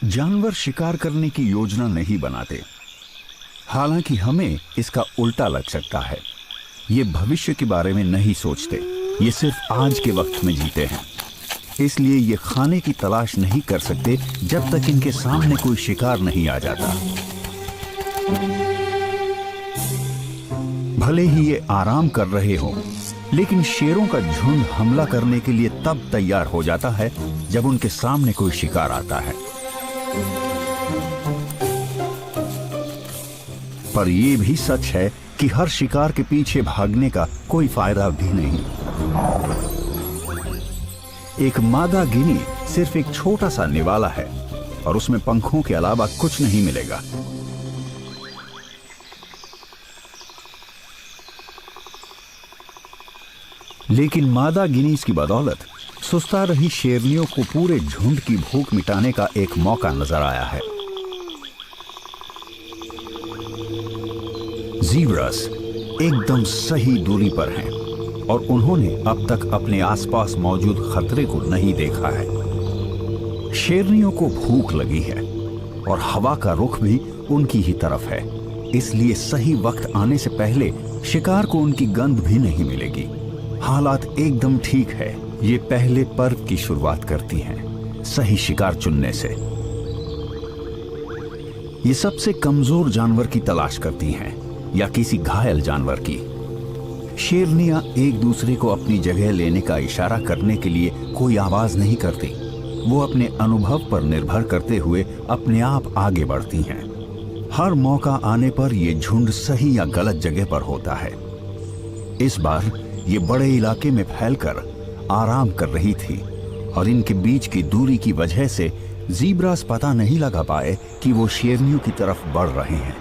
जानवर शिकार करने की योजना नहीं बनाते, हालांकि हमें इसका उल्टा लग सकता है। ये भविष्य के बारे में नहीं सोचते, ये सिर्फ आज के वक्त में जीते हैं। इसलिए ये खाने की तलाश नहीं कर सकते जब तक इनके सामने कोई शिकार नहीं आ जाता। भले ही ये आराम कर रहे हो, लेकिन शेरों का झुंड हमला करने के लिए तब तैयार हो जाता है जब उनके सामने कोई शिकार आता है। पर यह भी सच है कि हर शिकार के पीछे भागने का कोई फायदा भी नहीं। एक मादा गिनी सिर्फ एक छोटा सा निवाला है और उसमें पंखों के अलावा कुछ नहीं मिलेगा। लेकिन मादा गिनीज की बदौलत सुस्ता रही शेरनियों को पूरे झुंड की भूख मिटाने का एक मौका नजर आया है। ज़ीब्रास एकदम सही दूरी पर हैं और उन्होंने अब तक अपने आसपास मौजूद खतरे को नहीं देखा है। शेरनियों को भूख लगी है और हवा का रुख भी उनकी ही तरफ है, इसलिए सही वक्त आने से पहले शिकार को उनकी गंध भी नहीं मिलेगी। हालात एकदम ठीक है। ये पहले पर्व की शुरुआत करती हैं, सही शिकार चुनने से। ये सबसे कमजोर जानवर की तलाश करती हैं या किसी घायल जानवर की। शेरनियां एक दूसरे को अपनी जगह लेने का इशारा करने के लिए कोई आवाज नहीं करती। वो अपने अनुभव पर निर्भर करते हुए अपने आप आगे बढ़ती हैं। हर मौका आने पर यह झुंड सही या गलत जगह पर होता है। इस बार ये बड़े इलाके में फैलकर आराम कर रही थी और इनके बीच की दूरी की वजह से ज़ीब्रास पता नहीं लगा पाए कि वो शेरनियों की तरफ बढ़ रहे हैं।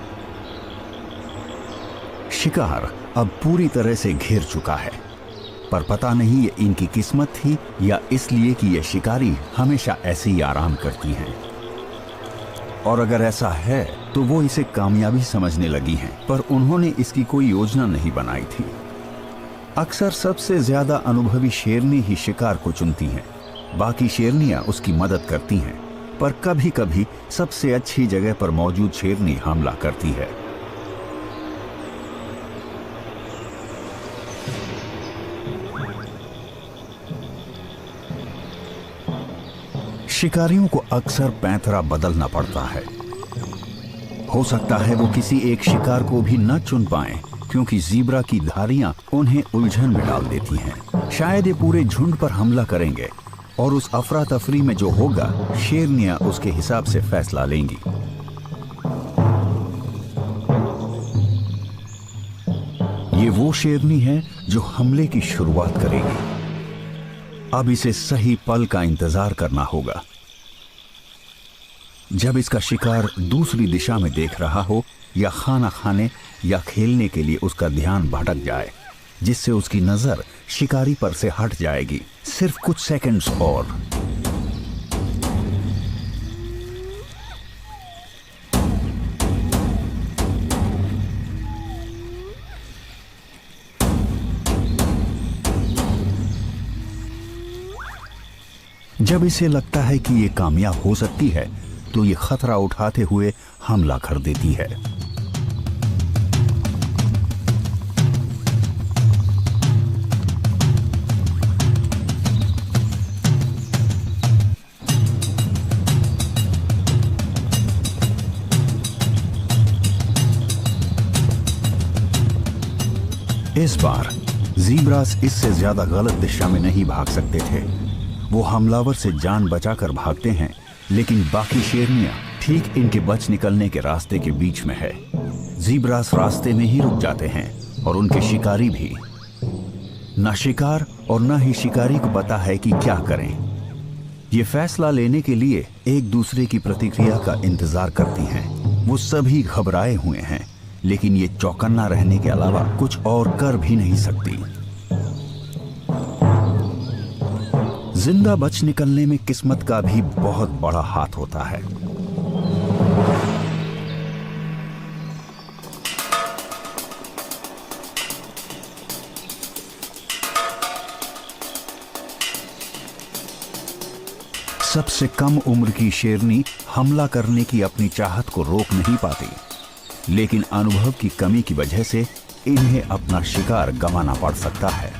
शिकार अब पूरी तरह से घिर चुका है, पर पता नहीं ये इनकी किस्मत थी या इसलिए कि ये शिकारी हमेशा ऐसे ही आराम करती हैं। और अगर ऐसा है तो वो इसे कामयाबी समझने लगी हैं, पर उन्होंने इसकी कोई योजना नहीं बनाई थी। अक्सर सबसे ज्यादा अनुभवी शेरनी ही शिकार को चुनती हैं, बाकी शेरनियां उसकी मदद करती हैं, पर कभी कभी सबसे अच्छी जगह पर मौजूद शेरनी हमला करती है। शिकारियों को अक्सर पैंतरा बदलना पड़ता है। हो सकता है वो किसी एक शिकार को भी न चुन पाएं, क्योंकि ज़ीब्रा की धारियां उन्हें उलझन में डाल देती हैं। शायद ये पूरे झुंड पर हमला करेंगे और उस अफरा तफरी में जो होगा शेरनियां उसके हिसाब से फैसला लेंगी। ये वो शेरनी है जो हमले की शुरुआत करेगी। अब इसे सही पल का इंतजार करना होगा, जब इसका शिकार दूसरी दिशा में देख रहा हो या खाना खाने या खेलने के लिए उसका ध्यान भटक जाए, जिससे उसकी नजर शिकारी पर से हट जाएगी। सिर्फ कुछ सेकंड्स और। जब इसे लगता है कि ये कामयाब हो सकती है, तो ये खतरा उठाते हुए हमला कर देती है। इस बार ज़ीब्रास इससे ज्यादा गलत दिशा में नहीं भाग सकते थे। वो हमलावर से जान बचाकर भागते हैं, लेकिन बाकी शेरनियां ठीक इनके बच निकलने के रास्ते के बीच में है। ज़ीब्रास रास्ते में ही रुक जाते हैं और उनके शिकारी भी। ना शिकार और ना ही शिकारी को पता है कि क्या करें। ये फैसला लेने के लिए एक दूसरे की प्रतिक्रिया का इंतजार करती हैं। वो सभी घबराए हुए हैं, लेकिन ये चौकन्ना रहने के अलावा कुछ और कर भी नहीं सकती। जिंदा बच निकलने में किस्मत का भी बहुत बड़ा हाथ होता है। सबसे कम उम्र की शेरनी हमला करने की अपनी चाहत को रोक नहीं पाती, लेकिन अनुभव की कमी की वजह से इन्हें अपना शिकार गंवाना पड़ सकता है।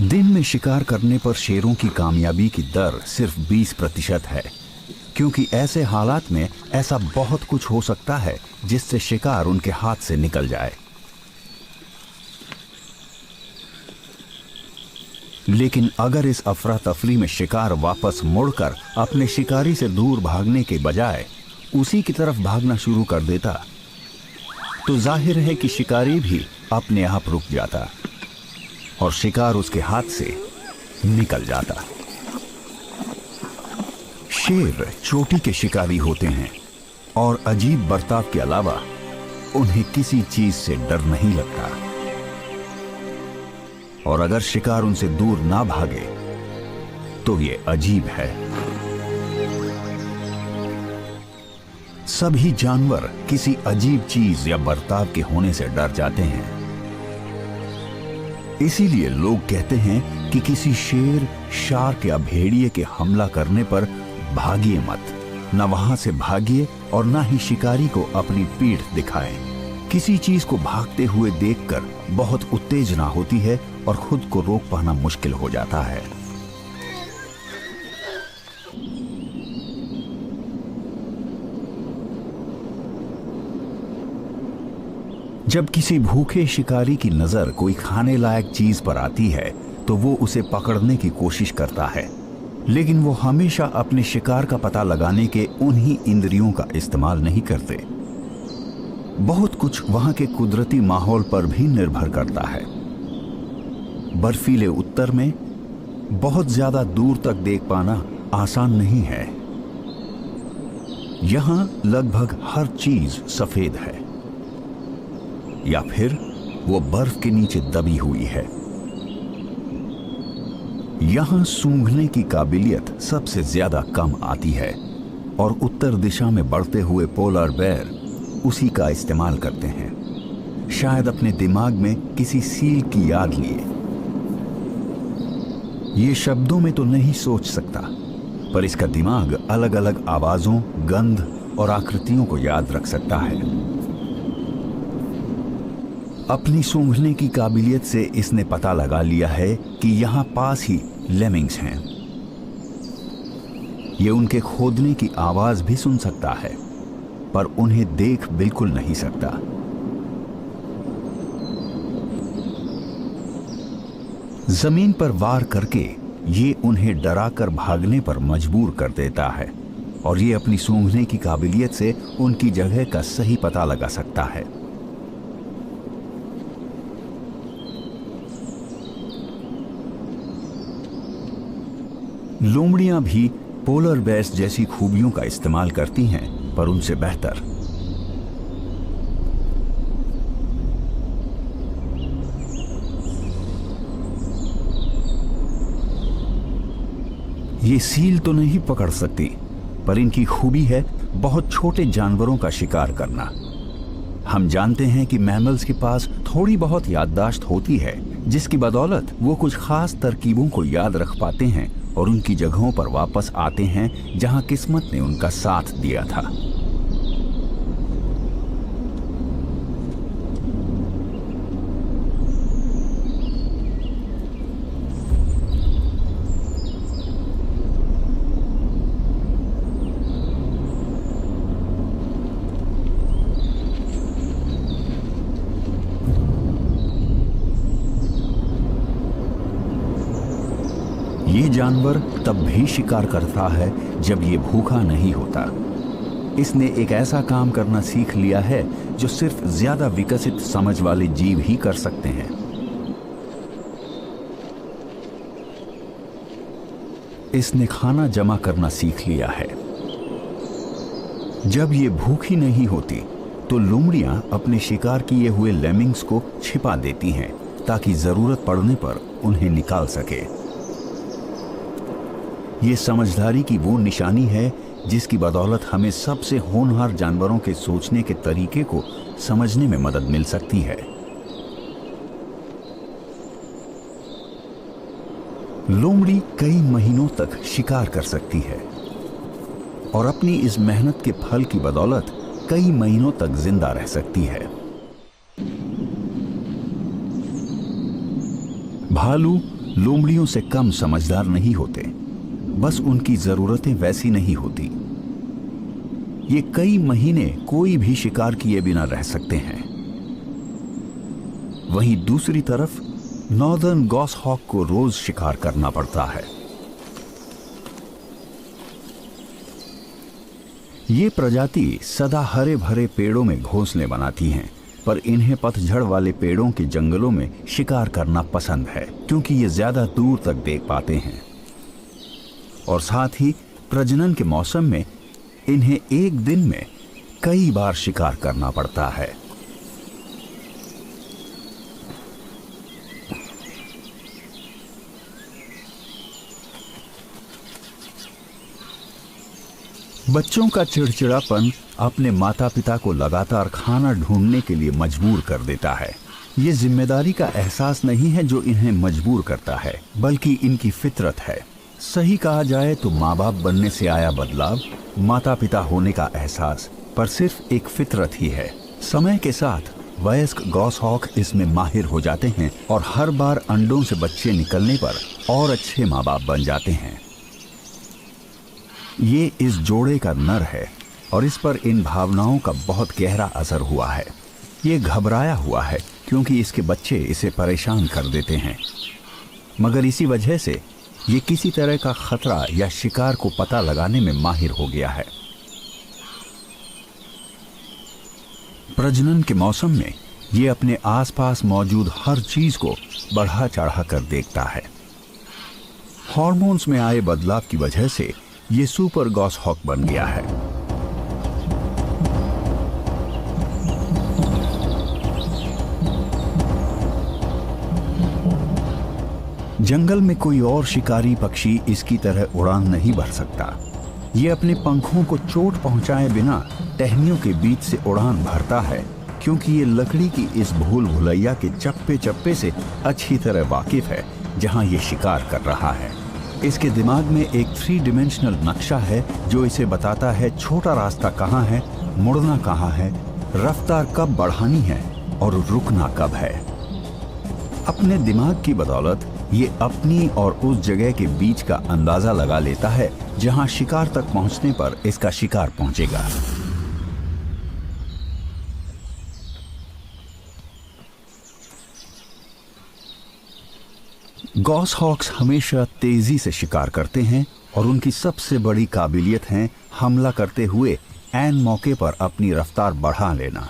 दिन में शिकार करने पर शेरों की कामयाबी की दर सिर्फ 20% है, क्योंकि ऐसे हालात में ऐसा बहुत कुछ हो सकता है जिससे शिकार उनके हाथ से निकल जाए। लेकिन अगर इस अफरा तफरी में शिकार वापस मुड़कर अपने शिकारी से दूर भागने के बजाय उसी की तरफ भागना शुरू कर देता, तो जाहिर है कि शिकारी भी अपने आप रुक जाता और शिकार उसके हाथ से निकल जाता। शेर चोटी के शिकारी होते हैं और अजीब बर्ताव के अलावा उन्हें किसी चीज से डर नहीं लगता, और अगर शिकार उनसे दूर ना भागे तो ये अजीब है। सभी जानवर किसी अजीब चीज या बर्ताव के होने से डर जाते हैं। इसीलिए लोग कहते हैं कि किसी शेर, शार्क या भेड़िए के हमला करने पर भागिए मत। न वहां से भागिए और न ही शिकारी को अपनी पीठ दिखाएं। किसी चीज को भागते हुए देखकर बहुत उत्तेजना होती है और खुद को रोक पाना मुश्किल हो जाता है। जब किसी भूखे शिकारी की नजर कोई खाने लायक चीज पर आती है तो वो उसे पकड़ने की कोशिश करता है, लेकिन वो हमेशा अपने शिकार का पता लगाने के उन्हीं इंद्रियों का इस्तेमाल नहीं करते। बहुत कुछ वहां के कुदरती माहौल पर भी निर्भर करता है। बर्फीले उत्तर में बहुत ज्यादा दूर तक देख पाना आसान नहीं है। यहां लगभग हर चीज सफेद है या फिर वो बर्फ के नीचे दबी हुई है। यहां सूंघने की काबिलियत सबसे ज्यादा कम आती है और उत्तर दिशा में बढ़ते हुए पोलर बेयर उसी का इस्तेमाल करते हैं, शायद अपने दिमाग में किसी सील की याद लिए। ये शब्दों में तो नहीं सोच सकता, पर इसका दिमाग अलग अलग आवाजों, गंध और आकृतियों को याद रख सकता है। अपनी सूंघने की काबिलियत से इसने पता लगा लिया है कि यहां पास ही लेमिंग्स हैं। ये उनके खोदने की आवाज भी सुन सकता है, पर उन्हें देख बिल्कुल नहीं सकता। जमीन पर वार करके ये उन्हें डराकर भागने पर मजबूर कर देता है, और ये अपनी सूंघने की काबिलियत से उनकी जगह का सही पता लगा सकता है। लोमड़ियां भी पोलर बेयर्स जैसी खूबियों का इस्तेमाल करती हैं, पर उनसे बेहतर। ये सील तो नहीं पकड़ सकती, पर इनकी खूबी है बहुत छोटे जानवरों का शिकार करना। हम जानते हैं कि मैमल्स के पास थोड़ी बहुत याददाश्त होती है, जिसकी बदौलत वो कुछ खास तरकीबों को याद रख पाते हैं और उनकी जगहों पर वापस आते हैं जहां किस्मत ने उनका साथ दिया था। ये जानवर तब भी शिकार करता है जब ये भूखा नहीं होता। इसने एक ऐसा काम करना सीख लिया है जो सिर्फ ज्यादा विकसित समझ वाले जीव ही कर सकते हैं। इसने खाना जमा करना सीख लिया है। जब ये भूखी नहीं होती तो लोमड़ियां अपने शिकार किए हुए लेमिंग्स को छिपा देती हैं ताकि जरूरत पड़ने पर उन्हें निकाल सके। ये समझदारी की वो निशानी है जिसकी बदौलत हमें सबसे होनहार जानवरों के सोचने के तरीके को समझने में मदद मिल सकती है। लोमड़ी कई महीनों तक शिकार कर सकती है और अपनी इस मेहनत के फल की बदौलत कई महीनों तक जिंदा रह सकती है। भालू लोमड़ियों से कम समझदार नहीं होते, बस उनकी जरूरतें वैसी नहीं होती। ये कई महीने कोई भी शिकार किए बिना रह सकते हैं। वहीं दूसरी तरफ नॉर्दर्न गॉसहॉक को रोज शिकार करना पड़ता है। ये प्रजाति सदा हरे भरे पेड़ों में घोंसले बनाती हैं, पर इन्हें पतझड़ वाले पेड़ों के जंगलों में शिकार करना पसंद है क्योंकि ये ज्यादा दूर तक देख पाते हैं और साथ ही प्रजनन के मौसम में इन्हें एक दिन में कई बार शिकार करना पड़ता है। बच्चों का चिड़चिड़ापन अपने माता पिता को लगातार खाना ढूंढने के लिए मजबूर कर देता है। ये जिम्मेदारी का एहसास नहीं है जो इन्हें मजबूर करता है, बल्कि इनकी फितरत है। सही कहा जाए तो माँ बाप बनने से आया बदलाव माता पिता होने का एहसास पर सिर्फ एक फितरत ही है। समय के साथ वयस्क गॉसहॉक इसमें माहिर हो जाते हैं और हर बार अंडों से बच्चे निकलने पर और अच्छे माँ बाप बन जाते हैं। ये इस जोड़े का नर है और इस पर इन भावनाओं का बहुत गहरा असर हुआ है। ये घबराया हुआ है क्योंकि इसके बच्चे इसे परेशान कर देते हैं, मगर इसी वजह से ये किसी तरह का खतरा या शिकार को पता लगाने में माहिर हो गया है। प्रजनन के मौसम में ये अपने आसपास मौजूद हर चीज को बढ़ा चढ़ा कर देखता है। हार्मोन्स में आए बदलाव की वजह से ये सुपर गॉसहॉक बन गया है। जंगल में कोई और शिकारी पक्षी इसकी तरह उड़ान नहीं भर सकता। ये अपने पंखों को चोट पहुंचाए बिना टहनियों के बीच से उड़ान भरता है क्योंकि ये लकड़ी की इस भूल भुलैया के चप्पे चप्पे से अच्छी तरह वाकिफ है जहां ये शिकार कर रहा है। इसके दिमाग में एक 3 डायमेंशनल नक्शा है जो इसे बताता है छोटा रास्ता कहाँ है, मुड़ना कहाँ है, रफ्तार कब बढ़ानी है और रुकना कब है। अपने दिमाग की बदौलत ये अपनी और उस जगह के बीच का अंदाजा लगा लेता है जहां शिकार तक पहुंचने पर इसका शिकार पहुंचेगा। गॉसहॉक्स हमेशा तेजी से शिकार करते हैं और उनकी सबसे बड़ी काबिलियत है हमला करते हुए ऐन मौके पर अपनी रफ्तार बढ़ा लेना।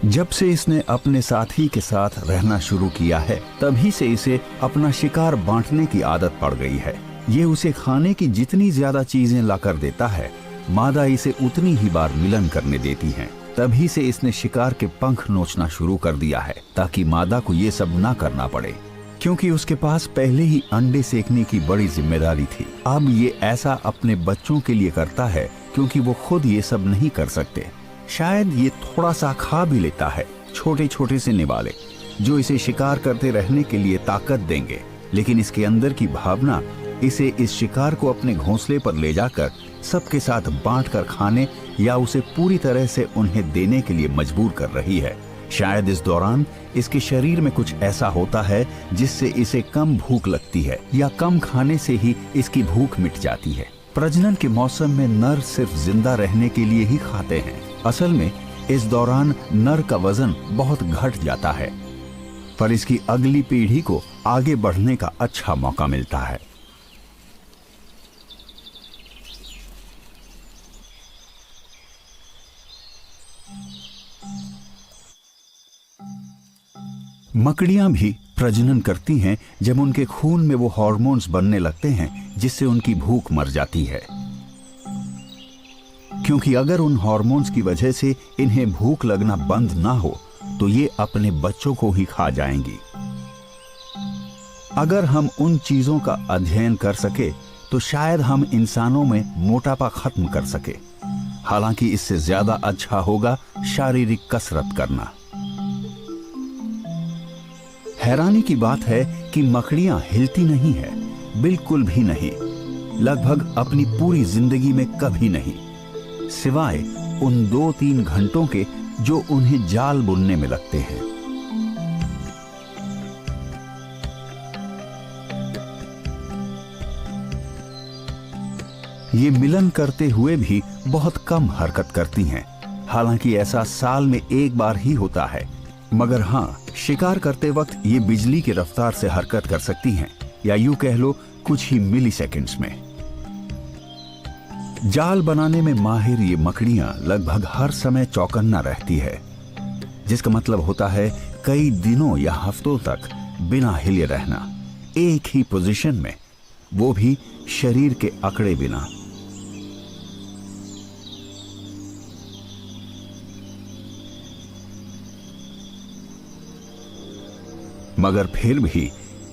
जब से इसने अपने साथी के साथ रहना शुरू किया है तभी से इसे अपना शिकार बांटने की आदत पड़ गई है। ये उसे खाने की जितनी ज्यादा चीजें लाकर देता है, मादा इसे उतनी ही बार मिलन करने देती है। तभी से इसने शिकार के पंख नोचना शुरू कर दिया है ताकि मादा को ये सब ना करना पड़े, क्योंकि उसके पास पहले ही अंडे सेकने की बड़ी जिम्मेदारी थी। अब ये ऐसा अपने बच्चों के लिए करता है क्योंकि वो खुद ये सब नहीं कर सकते। शायद ये थोड़ा सा खा भी लेता है, छोटे छोटे से निवाले जो इसे शिकार करते रहने के लिए ताकत देंगे, लेकिन इसके अंदर की भावना इसे इस शिकार को अपने घोंसले पर ले जाकर सबके साथ बांट कर खाने या उसे पूरी तरह से उन्हें देने के लिए मजबूर कर रही है। शायद इस दौरान इसके शरीर में कुछ ऐसा होता है जिससे इसे कम भूख लगती है या कम खाने से ही इसकी भूख मिट जाती है। प्रजनन के मौसम में नर सिर्फ जिंदा रहने के लिए ही खाते हैं। असल में इस दौरान नर का वजन बहुत घट जाता है, पर इसकी अगली पीढ़ी को आगे बढ़ने का अच्छा मौका मिलता है। मकड़ियां भी प्रजनन करती हैं जब उनके खून में वो हार्मोन्स बनने लगते हैं जिससे उनकी भूख मर जाती है। क्योंकि अगर उन हार्मोन्स की वजह से इन्हें भूख लगना बंद ना हो तो ये अपने बच्चों को ही खा जाएंगी। अगर हम उन चीजों का अध्ययन कर सके तो शायद हम इंसानों में मोटापा खत्म कर सके। हालांकि इससे ज्यादा अच्छा होगा शारीरिक कसरत करना। हैरानी की बात है कि मकड़ियां हिलती नहीं है, बिल्कुल भी नहीं, लगभग अपनी पूरी जिंदगी में कभी नहीं, सिवाय उन 2-3 घंटों के जो उन्हें जाल बुनने में लगते हैं। ये मिलन करते हुए भी बहुत कम हरकत करती हैं। हालांकि ऐसा साल में एक बार ही होता है, मगर हाँ, शिकार करते वक्त ये बिजली की रफ्तार से हरकत कर सकती हैं, या यूं कह लो कुछ ही मिली सेकेंड्स में। जाल बनाने में माहिर ये मकड़ियां लगभग हर समय चौकन्ना रहती है, जिसका मतलब होता है कई दिनों या हफ्तों तक बिना हिले रहना, एक ही पोजीशन में, वो भी शरीर के अकड़े बिना। मगर फिर भी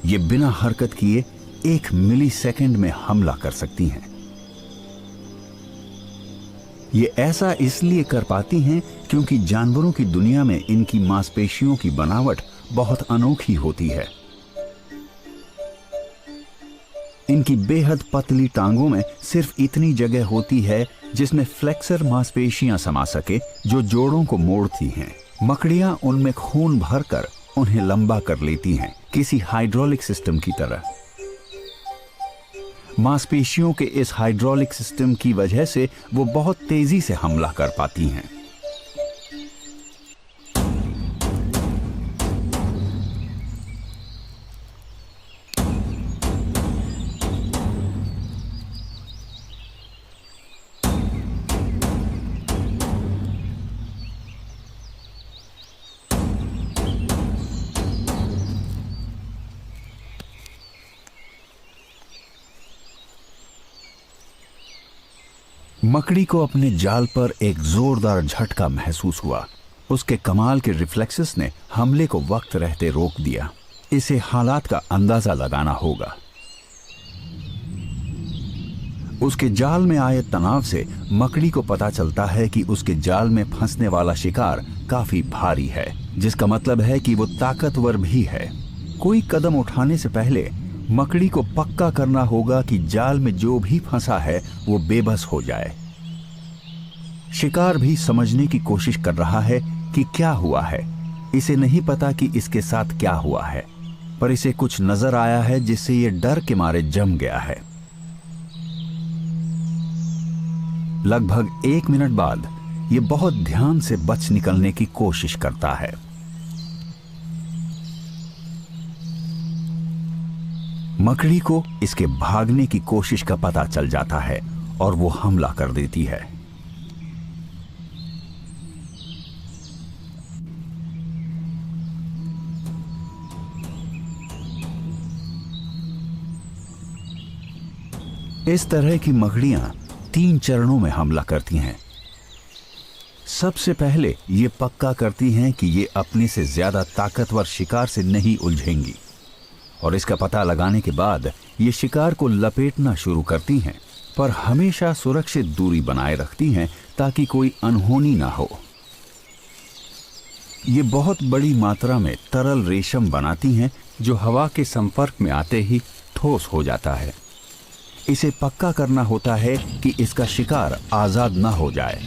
ये बिना हरकत किए 1 मिली सेकेंड में हमला कर सकती हैं। ये ऐसा इसलिए कर पाती हैं क्योंकि जानवरों की दुनिया में इनकी मांसपेशियों की बनावट बहुत अनोखी होती है। इनकी बेहद पतली टांगों में सिर्फ इतनी जगह होती है जिसमें फ्लेक्सर मांसपेशियां समा सके, जो जोड़ों को मोड़ती हैं। मकड़ियां उनमें खून भरकर उन्हें लंबा कर लेती हैं, किसी हाइड्रोलिक सिस्टम की तरह। मांसपेशियों के इस हाइड्रोलिक सिस्टम की वजह से वो बहुत तेजी से हमला कर पाती हैं। मकड़ी को अपने जाल पर एक जोरदार झटका महसूस हुआ। उसके कमाल के रिफ्लेक्सेस ने हमले को वक्त रहते रोक दिया। इसे हालात का अंदाजा लगाना होगा। उसके जाल में आए तनाव से मकड़ी को पता चलता है कि उसके जाल में फंसने वाला शिकार काफी भारी है, जिसका मतलब है कि वो ताकतवर भी है। कोई कदम उठाने से पहले मकड़ी को पक्का करना होगा कि जाल में जो भी फंसा है वो बेबस हो जाए। शिकार भी समझने की कोशिश कर रहा है कि क्या हुआ है। इसे नहीं पता कि इसके साथ क्या हुआ है, पर इसे कुछ नजर आया है जिससे ये डर के मारे जम गया है। लगभग 1 मिनट बाद ये बहुत ध्यान से बच निकलने की कोशिश करता है। मकड़ी को इसके भागने की कोशिश का पता चल जाता है और वो हमला कर देती है। इस तरह की मकड़ियां 3 चरणों में हमला करती हैं। सबसे पहले ये पक्का करती हैं कि ये अपने से ज्यादा ताकतवर शिकार से नहीं उलझेंगी, और इसका पता लगाने के बाद ये शिकार को लपेटना शुरू करती हैं, पर हमेशा सुरक्षित दूरी बनाए रखती हैं ताकि कोई अनहोनी ना हो। ये बहुत बड़ी मात्रा में तरल रेशम बनाती हैं जो हवा के संपर्क में आते ही ठोस हो जाता है। इसे पक्का करना होता है कि इसका शिकार आजाद ना हो जाए,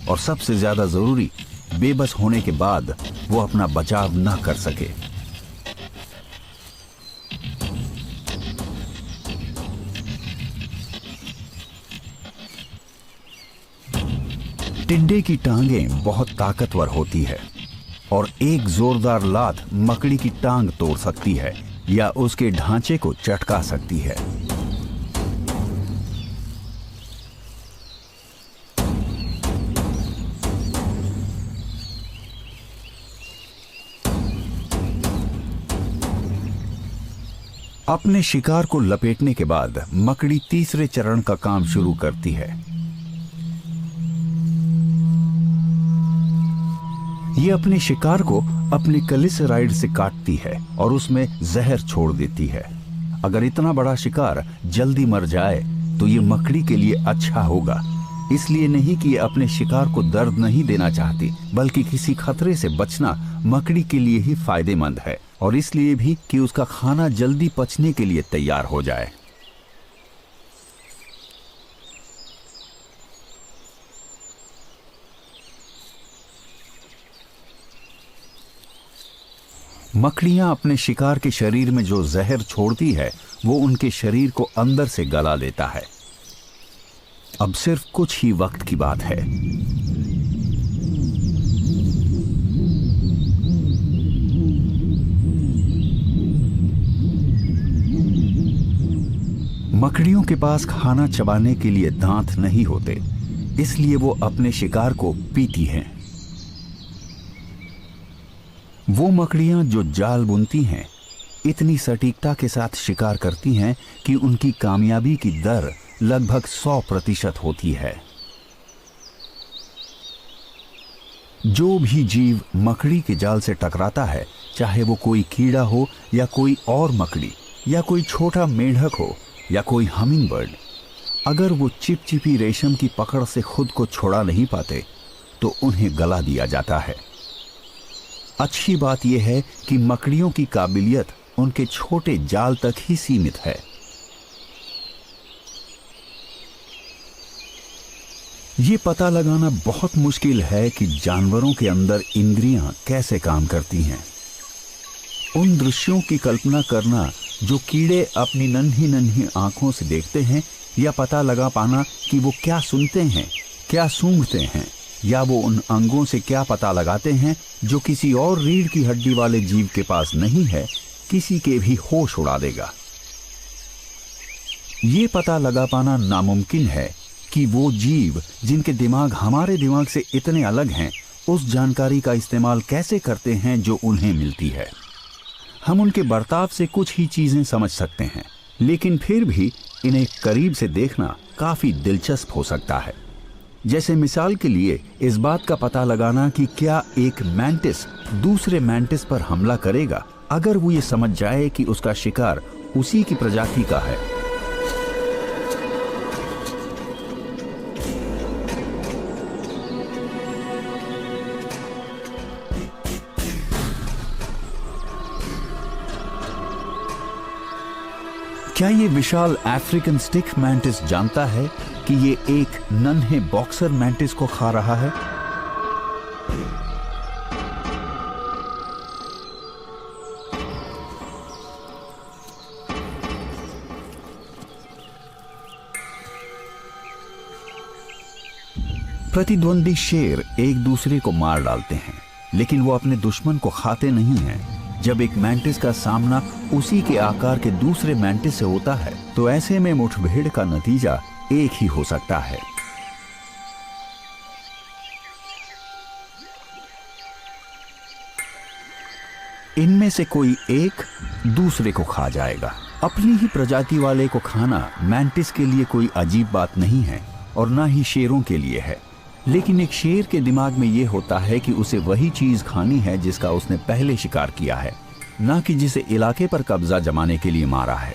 और सबसे ज्यादा जरूरी, बेबस होने के बाद वो अपना बचाव ना कर सके। टिड्डे की टांगें बहुत ताकतवर होती है और एक जोरदार लात मकड़ी की टांग तोड़ सकती है या उसके ढांचे को चटका सकती है। अपने शिकार को लपेटने के बाद मकड़ी तीसरे चरण का काम शुरू करती है। ये अपने शिकार को अपने ग्लिसराइड से काटती है और उसमें जहर छोड़ देती है। अगर इतना बड़ा शिकार जल्दी मर जाए तो ये मकड़ी के लिए अच्छा होगा। इसलिए नहीं कि ये अपने शिकार को दर्द नहीं देना चाहती, बल्कि किसी खतरे से बचना मकड़ी के लिए ही फायदेमंद है, और इसलिए भी कि उसका खाना जल्दी पचने के लिए तैयार हो जाए। मकड़ियां अपने शिकार के शरीर में जो जहर छोड़ती है वो उनके शरीर को अंदर से गला लेता है। अब सिर्फ कुछ ही वक्त की बात है। मकड़ियों के पास खाना चबाने के लिए दांत नहीं होते, इसलिए वो अपने शिकार को पीती हैं। वो मकड़ियां जो जाल बुनती हैं इतनी सटीकता के साथ शिकार करती हैं कि उनकी कामयाबी की दर लगभग 100% होती है। जो भी जीव मकड़ी के जाल से टकराता है, चाहे वो कोई कीड़ा हो या कोई और मकड़ी या कोई छोटा मेंढक हो या कोई हमिंग बर्ड, अगर वो चिपचिपी रेशम की पकड़ से खुद को छुड़ा नहीं पाते तो उन्हें गला दिया जाता है। अच्छी बात यह है कि मकड़ियों की काबिलियत उनके छोटे जाल तक ही सीमित है। ये पता लगाना बहुत मुश्किल है कि जानवरों के अंदर इंद्रियां कैसे काम करती हैं। उन दृश्यों की कल्पना करना जो कीड़े अपनी नन्ही नन्ही आंखों से देखते हैं, या पता लगा पाना कि वो क्या सुनते हैं, क्या सूंघते हैं, या वो उन अंगों से क्या पता लगाते हैं जो किसी और रीढ़ की हड्डी वाले जीव के पास नहीं है, किसी के भी होश उड़ा देगा। ये पता लगा पाना नामुमकिन है कि वो जीव जिनके दिमाग हमारे दिमाग से इतने अलग हैं, उस जानकारी का इस्तेमाल कैसे करते हैं जो उन्हें मिलती है। हम उनके बर्ताव से कुछ ही चीजें समझ सकते हैं, लेकिन फिर भी इन्हें करीब से देखना काफी दिलचस्प हो सकता है। जैसे मिसाल के लिए इस बात का पता लगाना कि क्या एक मैंटिस दूसरे मैंटिस पर हमला करेगा अगर वो ये समझ जाए कि उसका शिकार उसी की प्रजाति का है। क्या ये विशाल अफ्रीकन स्टिक मैंटिस जानता है कि ये एक नन्हे बॉक्सर मैंटिस को खा रहा है? प्रतिद्वंदी शेर एक दूसरे को मार डालते हैं, लेकिन वो अपने दुश्मन को खाते नहीं हैं। जब एक मैंटिस का सामना उसी के आकार के दूसरे मैंटिस से होता है तो ऐसे में मुठभेड़ का नतीजा एक ही हो सकता है। इनमें से कोई एक दूसरे को खा जाएगा। अपनी ही प्रजाति वाले को खाना मैंटिस के लिए कोई अजीब बात नहीं है और ना ही शेरों के लिए है, लेकिन एक शेर के दिमाग में यह होता है कि उसे वही चीज खानी है जिसका उसने पहले शिकार किया है, ना कि जिसे इलाके पर कब्जा जमाने के लिए मारा है।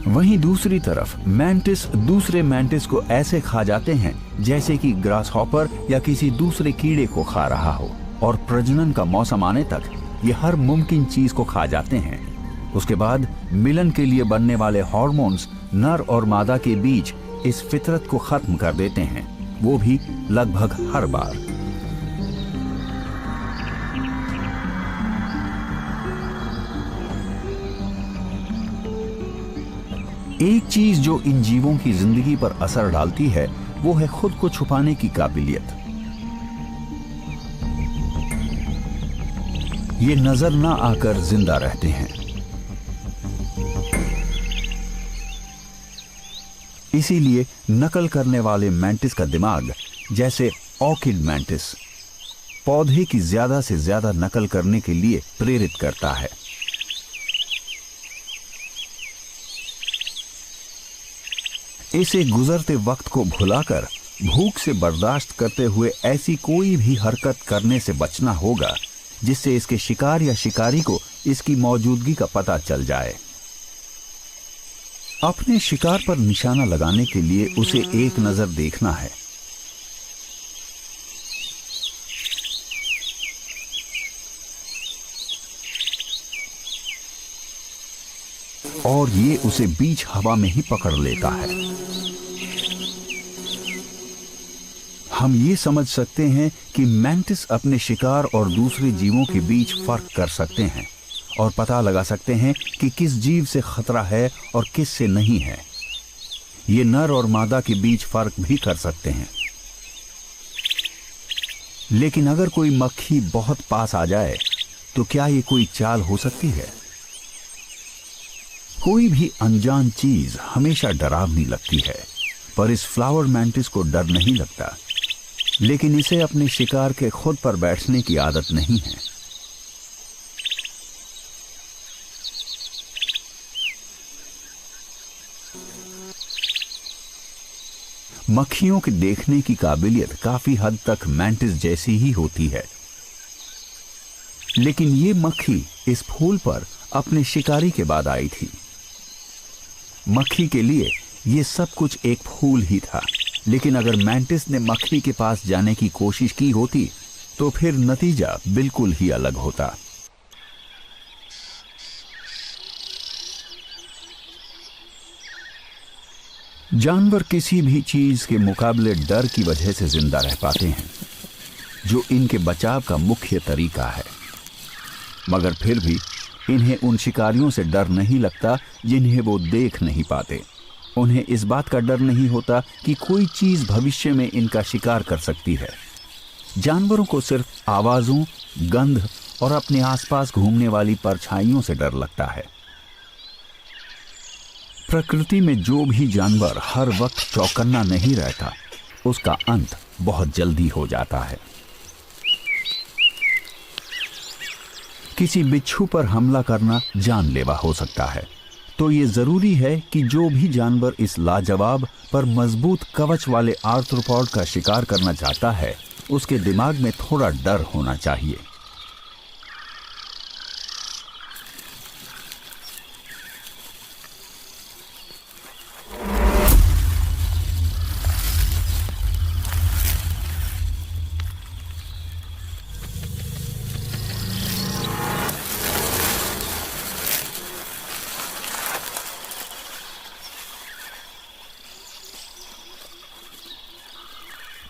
वहीं दूसरी तरफ मैंटिस दूसरे मैंटिस को ऐसे खा जाते हैं जैसे कि ग्रास हॉपर या किसी दूसरे कीड़े को खा रहा हो, और प्रजनन का मौसम आने तक ये हर मुमकिन चीज को खा जाते हैं। उसके बाद मिलन के लिए बनने वाले हार्मोन्स नर और मादा के बीच इस फितरत को खत्म कर देते हैं, वो भी लगभग हर बार। एक चीज जो इन जीवों की जिंदगी पर असर डालती है वो है खुद को छुपाने की काबिलियत। ये नजर ना आकर जिंदा रहते हैं। इसीलिए नकल करने वाले मैंटिस का दिमाग, जैसे ऑर्किड मैंटिस, पौधे की ज्यादा से ज्यादा नकल करने के लिए प्रेरित करता है। इसे गुजरते वक्त को भुलाकर भूख से बर्दाश्त करते हुए ऐसी कोई भी हरकत करने से बचना होगा जिससे इसके शिकार या शिकारी को इसकी मौजूदगी का पता चल जाए। अपने शिकार पर निशाना लगाने के लिए उसे एक नजर देखना है। और ये उसे बीच हवा में ही पकड़ लेता है। हम ये समझ सकते हैं कि मैंटिस अपने शिकार और दूसरे जीवों के बीच फर्क कर सकते हैं और पता लगा सकते हैं कि किस जीव से खतरा है और किस से नहीं है। ये नर और मादा के बीच फर्क भी कर सकते हैं। लेकिन अगर कोई मक्खी बहुत पास आ जाए तो क्या ये कोई चाल हो सकती है? कोई भी अनजान चीज हमेशा डरावनी लगती है, पर इस फ्लावर मैंटिस को डर नहीं लगता। लेकिन इसे अपने शिकार के खुद पर बैठने की आदत नहीं है। मक्खियों के देखने की काबिलियत काफी हद तक मैंटिस जैसी ही होती है, लेकिन ये मक्खी इस फूल पर अपने शिकारी के बाद आई थी। मक्खी के लिए ये सब कुछ एक फूल ही था, लेकिन अगर मैंटिस ने मक्खी के पास जाने की कोशिश की होती तो फिर नतीजा बिल्कुल ही अलग होता। जानवर किसी भी चीज के मुकाबले डर की वजह से जिंदा रह पाते हैं, जो इनके बचाव का मुख्य तरीका है। मगर फिर भी इन्हें उन शिकारियों से डर नहीं लगता जिन्हें वो देख नहीं पाते। उन्हें इस बात का डर नहीं होता कि कोई चीज भविष्य में इनका शिकार कर सकती है। जानवरों को सिर्फ आवाजों, गंध और अपने आसपास घूमने वाली परछाइयों से डर लगता है। प्रकृति में जो भी जानवर हर वक्त चौकन्ना नहीं रहता, उसका अंत बहुत जल्दी हो जाता है। किसी बिच्छू पर हमला करना जानलेवा हो सकता है, तो ये जरूरी है कि जो भी जानवर इस लाजवाब पर मजबूत कवच वाले आर्थ्रोपॉड का शिकार करना चाहता है, उसके दिमाग में थोड़ा डर होना चाहिए।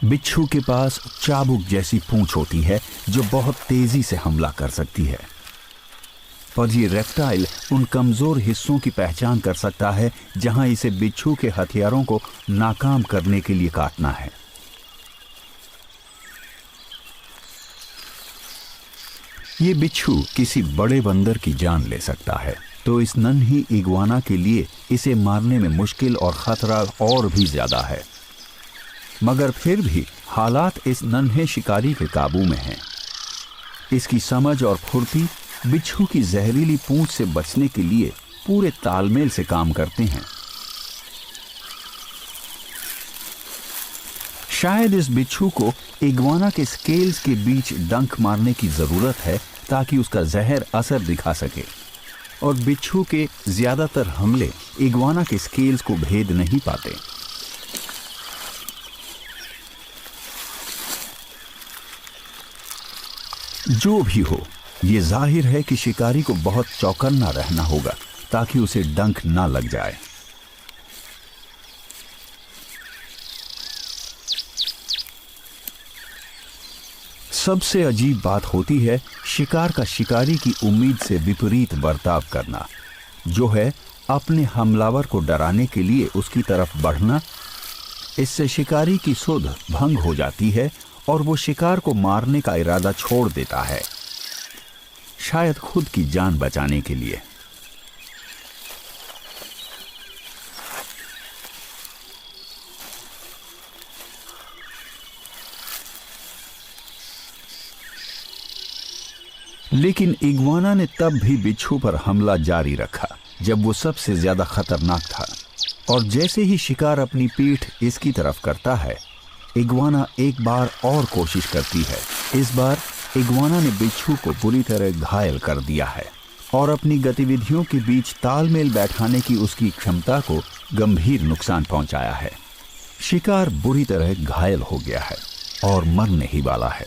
बिच्छू के पास चाबुक जैसी पूंछ होती है जो बहुत तेजी से हमला कर सकती है, पर ये रेप्टाइल उन कमजोर हिस्सों की पहचान कर सकता है जहां इसे बिच्छू के हथियारों को नाकाम करने के लिए काटना है। ये बिच्छू किसी बड़े बंदर की जान ले सकता है, तो इस नन्ही इग्वाना के लिए इसे मारने में मुश्किल और खतरा और भी ज्यादा है। मगर फिर भी हालात इस नन्हे शिकारी के काबू में हैं। इसकी समझ और फुर्ती बिच्छू की जहरीली पूंछ से बचने के लिए पूरे तालमेल से काम करते हैं। शायद इस बिच्छू को इग्वाना के स्केल्स के बीच डंक मारने की जरूरत है ताकि उसका जहर असर दिखा सके, और बिच्छू के ज्यादातर हमले इग्वाना के स्केल्स को भेद नहीं पाते। जो भी हो, ये जाहिर है कि शिकारी को बहुत चौकन्ना रहना होगा ताकि उसे डंक ना लग जाए। सबसे अजीब बात होती है शिकार का शिकारी की उम्मीद से विपरीत बर्ताव करना, जो है अपने हमलावर को डराने के लिए उसकी तरफ बढ़ना। इससे शिकारी की सुध भंग हो जाती है और वो शिकार को मारने का इरादा छोड़ देता है, शायद खुद की जान बचाने के लिए। लेकिन इग्वाना ने तब भी बिच्छू पर हमला जारी रखा जब वो सबसे ज्यादा खतरनाक था। और जैसे ही शिकार अपनी पीठ इसकी तरफ करता है, इग्वाना एक बार और कोशिश करती है। इस बार इग्वाना ने बिच्छू को बुरी तरह घायल कर दिया है और अपनी गतिविधियों के बीच तालमेल बैठाने की उसकी क्षमता को गंभीर नुकसान पहुंचाया है। शिकार बुरी तरह घायल हो गया है और मरने ही वाला है।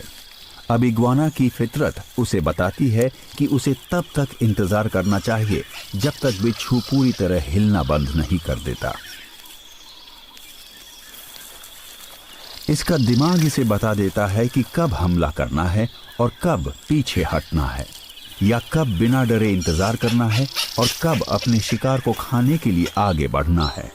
अब इग्वाना की फितरत उसे बताती है कि उसे तब तक इंतजार करना चाहिए जब तक बिच्छू पूरी तरह हिलना बंद नहीं कर देता। इसका दिमाग इसे बता देता है कि कब हमला करना है और कब पीछे हटना है, या कब बिना डरे इंतजार करना है और कब अपने शिकार को खाने के लिए आगे बढ़ना है।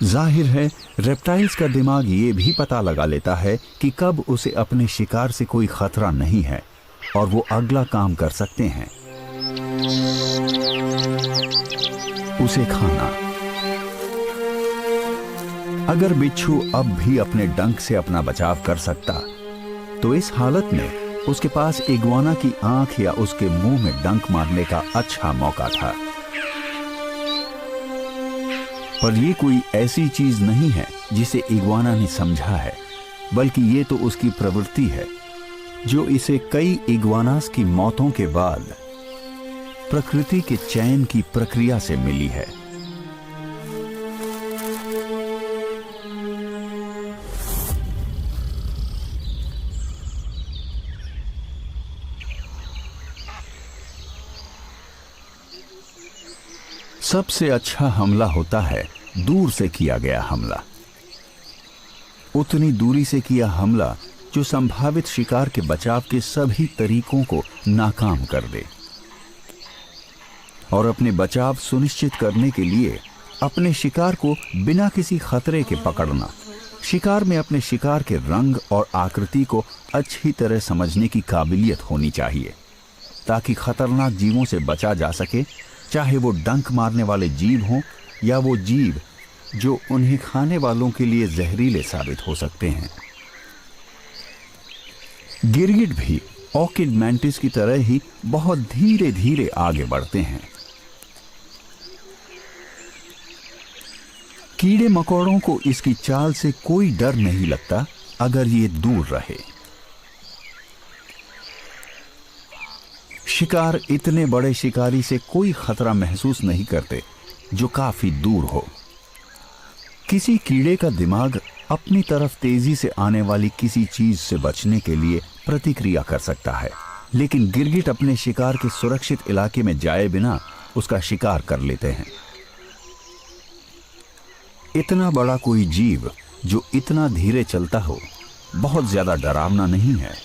जाहिर है रेप्टाइल्स का दिमाग ये भी पता लगा लेता है कि कब उसे अपने शिकार से कोई खतरा नहीं है और वो अगला काम कर सकते हैं, उसे खाना। अगर बिच्छू अब भी अपने डंक से अपना बचाव कर सकता तो इस हालत में उसके पास इग्वाना की आंख या उसके मुंह में डंक मारने का अच्छा मौका था। पर यह कोई ऐसी चीज नहीं है जिसे इग्वाना ने समझा है, बल्कि ये तो उसकी प्रवृत्ति है जो इसे कई इग्वानास की मौतों के बाद प्रकृति के चयन की प्रक्रिया से मिली है। सबसे अच्छा हमला होता है दूर से किया गया हमला। उतनी दूरी से किया हमला जो संभावित शिकार के बचाव के सभी तरीकों को नाकाम कर दे। और अपने बचाव सुनिश्चित करने के लिए अपने शिकार को बिना किसी खतरे के पकड़ना। शिकार में अपने शिकार के रंग और आकृति को अच्छी तरह समझने की काबिलियत होनी चाहिए ताकि खतरनाक जीवों से बचा जा सके, चाहे वो डंक मारने वाले जीव हों या वो जीव जो उन्हें खाने वालों के लिए जहरीले साबित हो सकते हैं। गिरगिट भी ऑर्किड मैंटिस की तरह ही बहुत धीरे धीरे आगे बढ़ते हैं। कीड़े मकोड़ों को इसकी चाल से कोई डर नहीं लगता अगर ये दूर रहे। शिकार इतने बड़े शिकारी से कोई खतरा महसूस नहीं करते जो काफी दूर हो। किसी कीड़े का दिमाग अपनी तरफ तेजी से आने वाली किसी चीज से बचने के लिए प्रतिक्रिया कर सकता है, लेकिन गिरगिट अपने शिकार के सुरक्षित इलाके में जाए बिना उसका शिकार कर लेते हैं। इतना बड़ा कोई जीव जो इतना धीरे चलता हो बहुत ज्यादा डरावना नहीं है।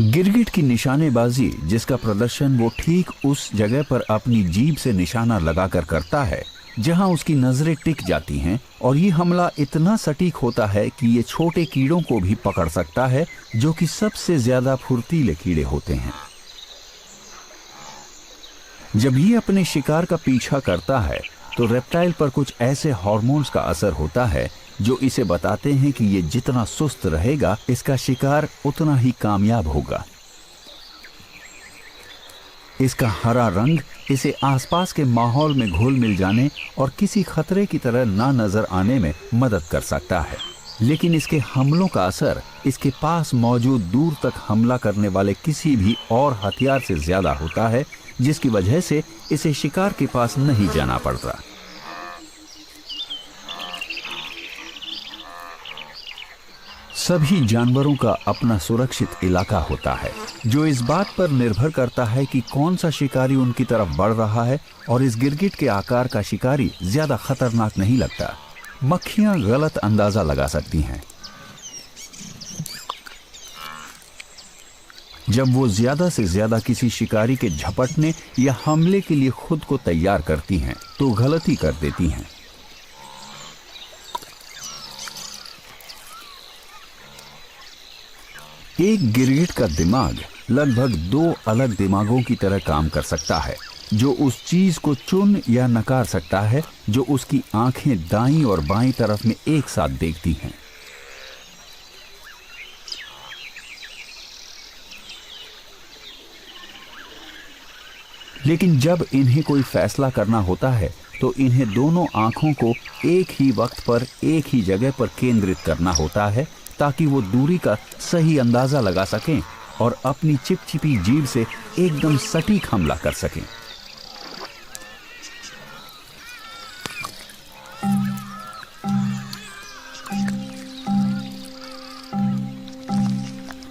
गिरगिट की निशानेबाजी, जिसका प्रदर्शन वो ठीक उस जगह पर अपनी जीभ से निशाना लगाकर करता है जहां उसकी नजरें टिक जाती हैं, और ये हमला इतना सटीक होता है कि ये छोटे कीड़ों को भी पकड़ सकता है जो कि सबसे ज्यादा फुर्तीले कीड़े होते हैं। जब ये अपने शिकार का पीछा करता है तो रेप्टाइल पर कुछ ऐसे हार्मोन्स का असर होता है जो इसे बताते हैं कि ये जितना सुस्त रहेगा इसका शिकार उतना ही कामयाब होगा। इसका हरा रंग इसे आसपास के माहौल में घुल मिल जाने और किसी खतरे की तरह ना नजर आने में मदद कर सकता है, लेकिन इसके हमलों का असर इसके पास मौजूद दूर तक हमला करने वाले किसी भी और हथियार से ज्यादा होता है, जिसकी वजह से इसे शिकार के पास नहीं जाना पड़ता। सभी जानवरों का अपना सुरक्षित इलाका होता है जो इस बात पर निर्भर करता है कि कौन सा शिकारी उनकी तरफ बढ़ रहा है, और इस गिरगिट के आकार का शिकारी ज्यादा खतरनाक नहीं लगता। मक्खियां गलत अंदाजा लगा सकती हैं। जब वो ज्यादा से ज्यादा किसी शिकारी के झपटने या हमले के लिए खुद को तैयार करती हैं तो गलती कर देती हैं। एक गिरगिट का दिमाग लगभग दो अलग दिमागों की तरह काम कर सकता है, जो उस चीज को चुन या नकार सकता है जो उसकी आंखें दाईं और बाईं तरफ में एक साथ देखती हैं। लेकिन जब इन्हें कोई फैसला करना होता है तो इन्हें दोनों आंखों को एक ही वक्त पर एक ही जगह पर केंद्रित करना होता है ताकि वो दूरी का सही अंदाजा लगा सकें और अपनी चिपचिपी जीभ से एकदम सटीक हमला कर सकें।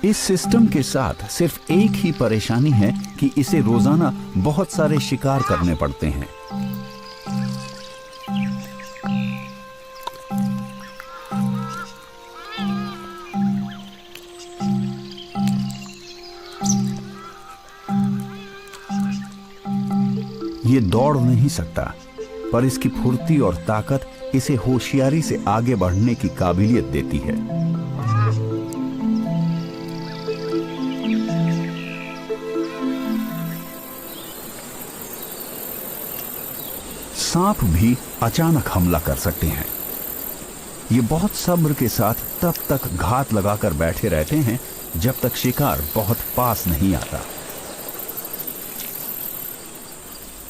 इस सिस्टम के साथ सिर्फ एक ही परेशानी है कि इसे रोजाना बहुत सारे शिकार करने पड़ते हैं। ये दौड़ नहीं सकता, पर इसकी फुर्ती और ताकत इसे होशियारी से आगे बढ़ने की काबिलियत देती है। सांप भी अचानक हमला कर सकते हैं। ये बहुत सब्र के साथ तब तक घात लगाकर बैठे रहते हैं जब तक शिकार बहुत पास नहीं आता।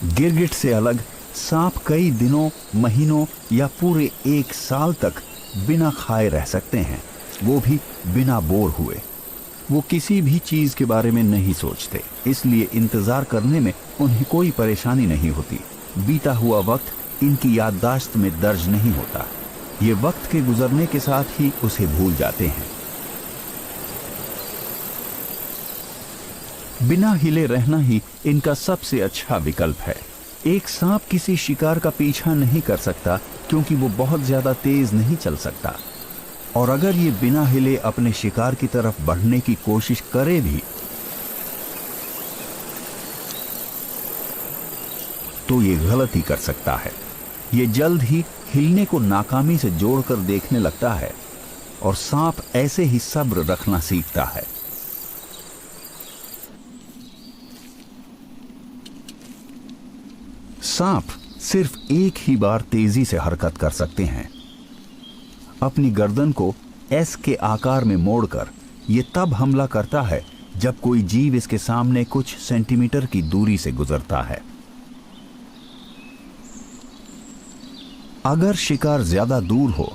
गिरगिट से अलग सांप कई दिनों, महीनों या पूरे एक साल तक बिना खाए रह सकते हैं, वो भी बिना बोर हुए। वो किसी भी चीज के बारे में नहीं सोचते, इसलिए इंतजार करने में उन्हें कोई परेशानी नहीं होती। बीता हुआ वक्त इनकी याददाश्त में दर्ज नहीं होता, ये वक्त के गुजरने के साथ ही उसे भूल जाते हैं। बिना हिले रहना ही इनका सबसे अच्छा विकल्प है। एक सांप किसी शिकार का पीछा नहीं कर सकता क्योंकि वो बहुत ज्यादा तेज नहीं चल सकता, और अगर ये बिना हिले अपने शिकार की तरफ बढ़ने की कोशिश करे भी तो ये गलती कर सकता है। ये जल्द ही हिलने को नाकामी से जोड़कर देखने लगता है और सांप ऐसे ही सब्र रखना सीखता है। सांप सिर्फ एक ही बार तेजी से हरकत कर सकते हैं। अपनी गर्दन को एस के आकार में मोड़कर यह तब हमला करता है जब कोई जीव इसके सामने कुछ सेंटीमीटर की दूरी से गुजरता है। अगर शिकार ज्यादा दूर हो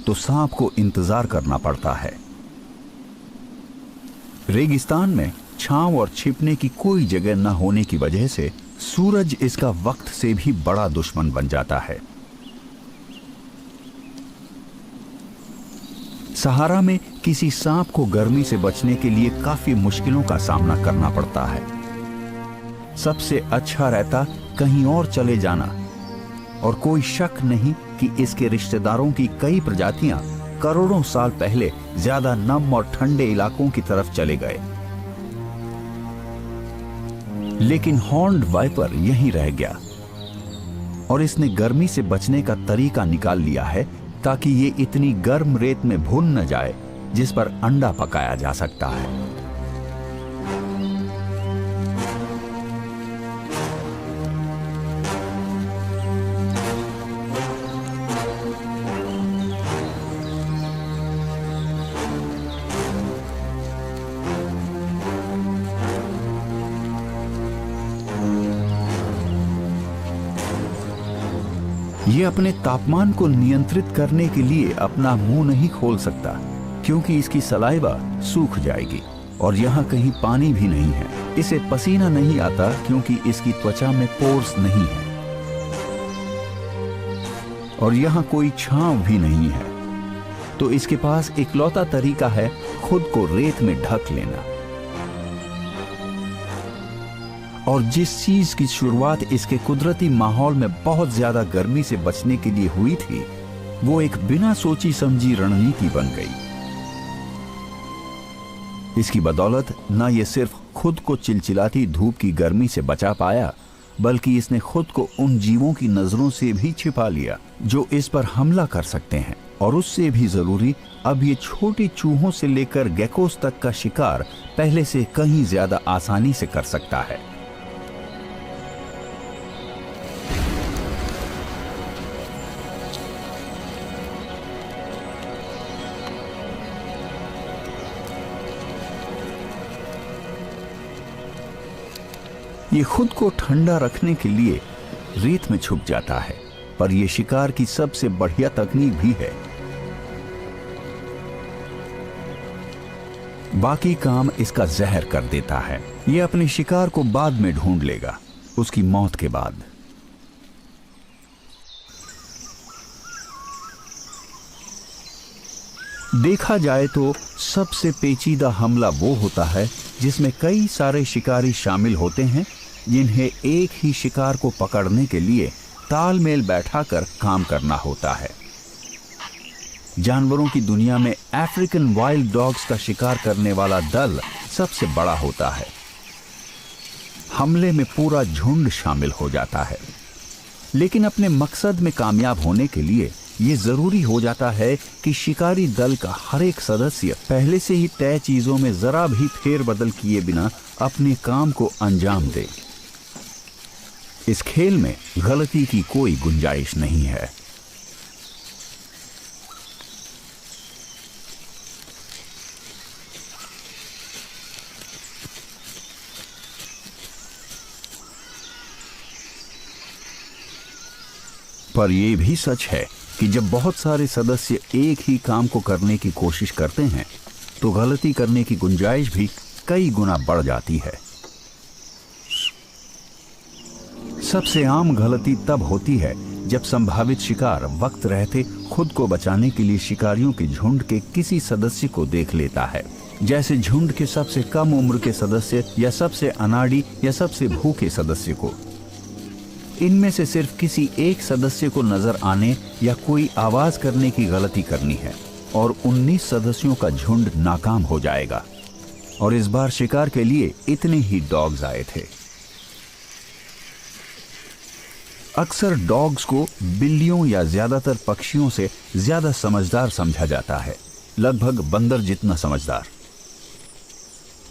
तो सांप को इंतजार करना पड़ता है। रेगिस्तान में छांव और छिपने की कोई जगह न होने की वजह से सूरज इसका वक्त से भी बड़ा दुश्मन बन जाता है। सहारा में किसी सांप को गर्मी से बचने के लिए काफी मुश्किलों का सामना करना पड़ता है। सबसे अच्छा रहता कहीं और चले जाना, और कोई शक नहीं कि इसके रिश्तेदारों की कई प्रजातियां करोड़ों साल पहले ज्यादा नम और ठंडे इलाकों की तरफ चले गए। लेकिन हॉर्न्ड वाइपर यहीं रह गया और इसने गर्मी से बचने का तरीका निकाल लिया है ताकि ये इतनी गर्म रेत में भुन न जाए जिस पर अंडा पकाया जा सकता है। ये अपने तापमान को नियंत्रित करने के लिए अपना मुंह नहीं खोल सकता क्योंकि इसकी सलाइवा सूख जाएगी, और यहाँ कहीं पानी भी नहीं है। इसे पसीना नहीं आता क्योंकि इसकी त्वचा में पोर्स नहीं है, और यहाँ कोई छांव भी नहीं है। तो इसके पास इकलौता तरीका है खुद को रेत में ढक लेना। और जिस चीज की शुरुआत इसके कुदरती माहौल में बहुत ज्यादा गर्मी से बचने के लिए हुई थी, वो एक बिना सोची समझी रणनीति बन गई। इसकी बदौलत न ये सिर्फ खुद को चिलचिलाती धूप की गर्मी से बचा पाया, बल्कि इसने खुद को उन जीवों की नजरों से भी छिपा लिया जो इस पर हमला कर सकते हैं। और उससे भी जरूरी, अब ये छोटी चूहों से लेकर गेकोस तक का शिकार पहले से कहीं ज्यादा आसानी से कर सकता है। ये खुद को ठंडा रखने के लिए रेत में छुप जाता है, पर यह शिकार की सबसे बढ़िया तकनीक भी है। बाकी काम इसका जहर कर देता है। यह अपने शिकार को बाद में ढूंढ लेगा, उसकी मौत के बाद। देखा जाए तो सबसे पेचीदा हमला वो होता है जिसमें कई सारे शिकारी शामिल होते हैं, जिन्हें एक ही शिकार को पकड़ने के लिए तालमेल बैठाकर काम करना होता है। जानवरों की दुनिया में अफ्रीकन वाइल्ड डॉग्स का शिकार करने वाला दल सबसे बड़ा होता है। हमले में पूरा झुंड शामिल हो जाता है, लेकिन अपने मकसद में कामयाब होने के लिए ये जरूरी हो जाता है कि शिकारी दल का हर एक सदस्य पहले से ही तय चीजों में जरा भी फेरबदल किए बिना अपने काम को अंजाम दे। इस खेल में गलती की कोई गुंजाइश नहीं है। पर यह भी सच है कि जब बहुत सारे सदस्य एक ही काम को करने की कोशिश करते हैं तो गलती करने की गुंजाइश भी कई गुना बढ़ जाती है। सबसे आम गलती तब होती है जब संभावित शिकार वक्त रहते खुद को बचाने के लिए शिकारियों के झुंड के किसी सदस्य को देख लेता है, जैसे झुंड के सबसे कम उम्र के सदस्य या सबसे अनाड़ी या सबसे भूखे सदस्य को। इनमें से सिर्फ किसी एक सदस्य को नजर आने या कोई आवाज करने की गलती करनी है और 19 सदस्यों का झुंड नाकाम हो जाएगा। और इस बार शिकार के लिए इतने ही डॉग्स आए थे। अक्सर डॉग्स को बिल्लियों या ज्यादातर पक्षियों से ज्यादा समझदार समझा जाता है, लगभग बंदर जितना समझदार।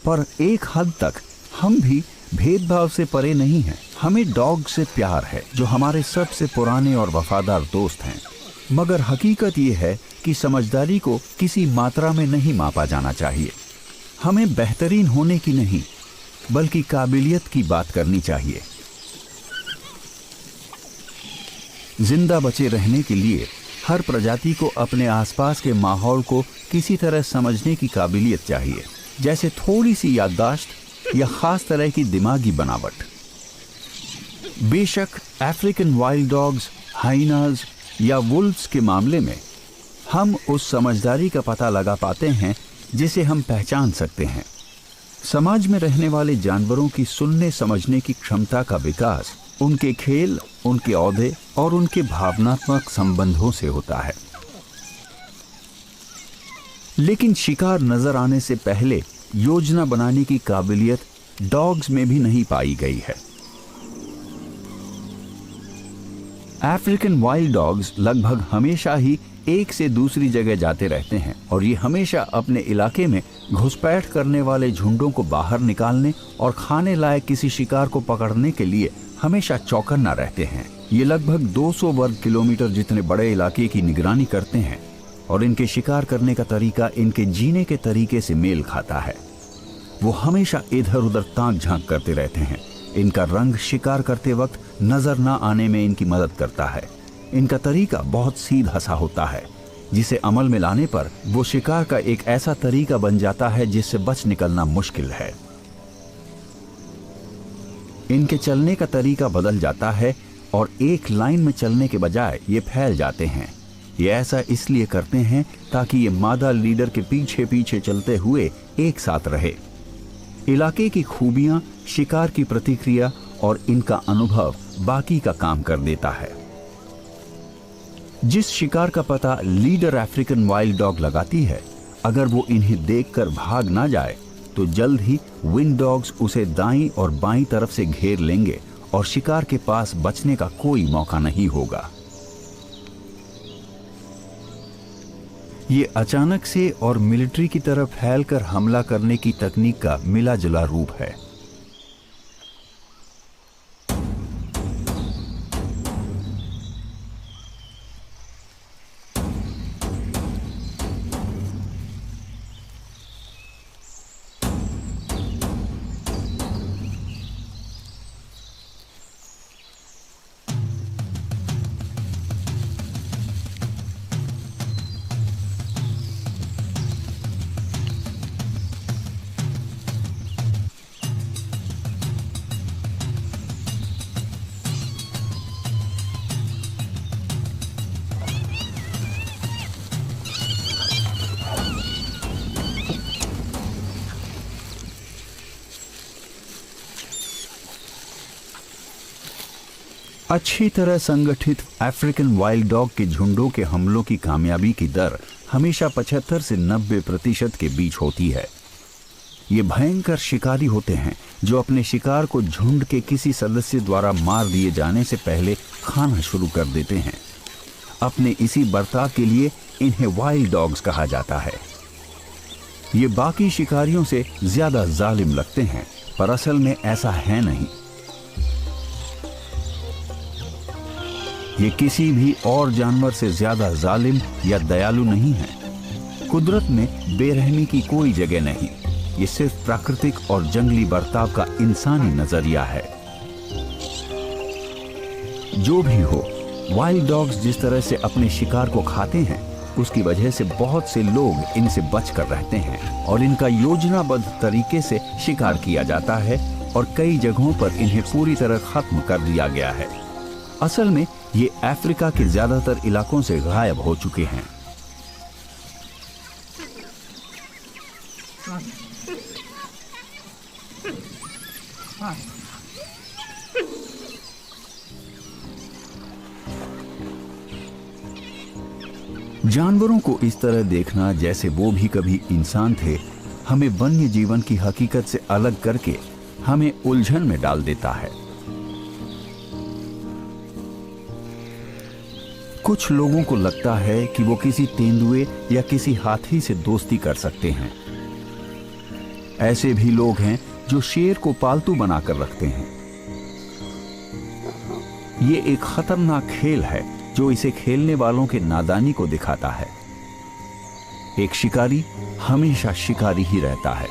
पर एक हद तक हम भी भेदभाव से परे नहीं हैं। हमें डॉग से प्यार है, जो हमारे सबसे पुराने और वफादार दोस्त हैं। मगर हकीकत यह है कि समझदारी को किसी मात्रा में नहीं मापा जाना चाहिए। हमें बेहतरीन होने की नहीं, बल्कि काबिलियत की बात करनी चाहिए। जिंदा बचे रहने के लिए हर प्रजाति को अपने आसपास के माहौल को किसी तरह समझने की काबिलियत चाहिए, जैसे थोड़ी सी याददाश्त या खास तरह की दिमागी बनावट। बेशक अफ्रीकन वाइल्ड डॉग्स, हाइनाज या वुल्व्स के मामले में हम उस समझदारी का पता लगा पाते हैं जिसे हम पहचान सकते हैं। समाज में रहने वाले जानवरों की सुनने समझने की क्षमता का विकास उनके खेल, उनके औहदे और उनके भावनात्मक संबंधों से होता है। लेकिन शिकार नजर आने से पहले योजना बनाने की काबिलियत डॉग्स में भी नहीं पाई गई है। अफ्रीकन वाइल्ड डॉग्स लगभग हमेशा ही एक से दूसरी जगह जाते रहते हैं और ये हमेशा अपने इलाके में घुसपैठ करने वाले झुंडों को बाहर निकालने और खाने लायक किसी शिकार को पकड़ने के लिए हमेशा चौकन्ना रहते हैं। ये लगभग 200 वर्ग किलोमीटर जितने बड़े इलाके की निगरानी करते हैं और इनके शिकार करने का तरीका इनके जीने के तरीके से मेल खाता है। वो हमेशा इधर उधर ताक झांक करते रहते हैं। इनका रंग शिकार करते वक्त नजर न आने में इनकी मदद करता है। इनका तरीका बहुत सीधा सा होता है, जिसे अमल में लाने पर वो शिकार का एक ऐसा तरीका बन जाता है जिससे बच निकलना मुश्किल है। इनके चलने का तरीका बदल जाता है और एक लाइन में चलने के बजाय ये फैल जाते हैं। ये ऐसा इसलिए करते हैं ताकि ये मादा लीडर के पीछे पीछे चलते हुए एक साथ रहे। इलाके की खूबियां, शिकार की प्रतिक्रिया और इनका अनुभव बाकी का काम कर देता है। जिस शिकार का पता लीडर अफ्रीकन वाइल्ड डॉग लगाती है, अगर वो इन्हें देखकर भाग ना जाए तो जल्द ही विंड डॉग्स उसे दाईं और बाईं तरफ से घेर लेंगे और शिकार के पास बचने का कोई मौका नहीं होगा। ये अचानक से और मिलिट्री की तरफ फैलकर हमला करने की तकनीक का मिला जुला रूप है। अच्छी तरह संगठित अफ्रीकन वाइल्ड डॉग के झुंडों के हमलों की कामयाबी की दर हमेशा 75 से 90% के बीच होती है। ये भयंकर शिकारी होते हैं जो अपने शिकार को झुंड के किसी सदस्य द्वारा मार दिए जाने से पहले खाना शुरू कर देते हैं। अपने इसी बर्ताव के लिए इन्हें वाइल्ड डॉग्स कहा जाता है। ये बाकी शिकारियों से ज्यादा जालिम लगते हैं, पर असल में ऐसा है नहीं। ये किसी भी और जानवर से ज्यादा जालिम या दयालु नहीं है। कुदरत में बेरहमी की कोई जगह नहीं। ये सिर्फ प्राकृतिक और जंगली बर्ताव का इंसानी नजरिया है। जो भी हो, वाइल्ड डॉग्स जिस तरह से अपने शिकार को खाते हैं, उसकी वजह से बहुत से लोग इनसे बचकर रहते हैं और इनका योजनाबद्ध तरीके से शिकार किया जाता है और कई जगहों पर इन्हें पूरी तरह खत्म कर दिया गया है। असल में ये अफ्रीका के ज्यादातर इलाकों से गायब हो चुके हैं। जानवरों को इस तरह देखना जैसे वो भी कभी इंसान थे, हमें वन्य जीवन की हकीकत से अलग करके हमें उलझन में डाल देता है। कुछ लोगों को लगता है कि वो किसी तेंदुए या किसी हाथी से दोस्ती कर सकते हैं। ऐसे भी लोग हैं जो शेर को पालतू बनाकर रखते हैं। ये एक खतरनाक खेल है जो इसे खेलने वालों के नादानी को दिखाता है। एक शिकारी हमेशा शिकारी ही रहता है।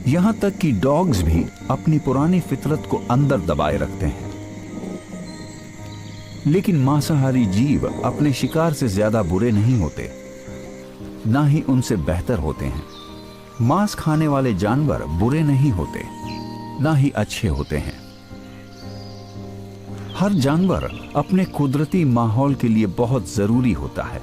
यहां तक कि डॉग्स भी अपनी पुरानी फितरत को अंदर दबाए रखते हैं। लेकिन मांसाहारी जीव अपने शिकार से ज्यादा बुरे नहीं होते, ना ही उनसे बेहतर होते हैं। मांस खाने वाले जानवर बुरे नहीं होते, ना ही अच्छे होते हैं। हर जानवर अपने कुदरती माहौल के लिए बहुत जरूरी होता है।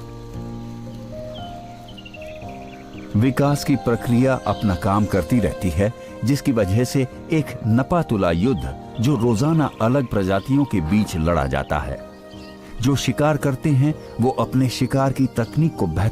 विकास की प्रक्रिया अपना काम करती रहती है, जिसकी वजह से एक नपातुला युद्ध जो रोजाना अलग प्रजातियों के बीच लड़ा जाता है। जो शिकार करते हैं वो अपने शिकार की तकनीक को बेहतर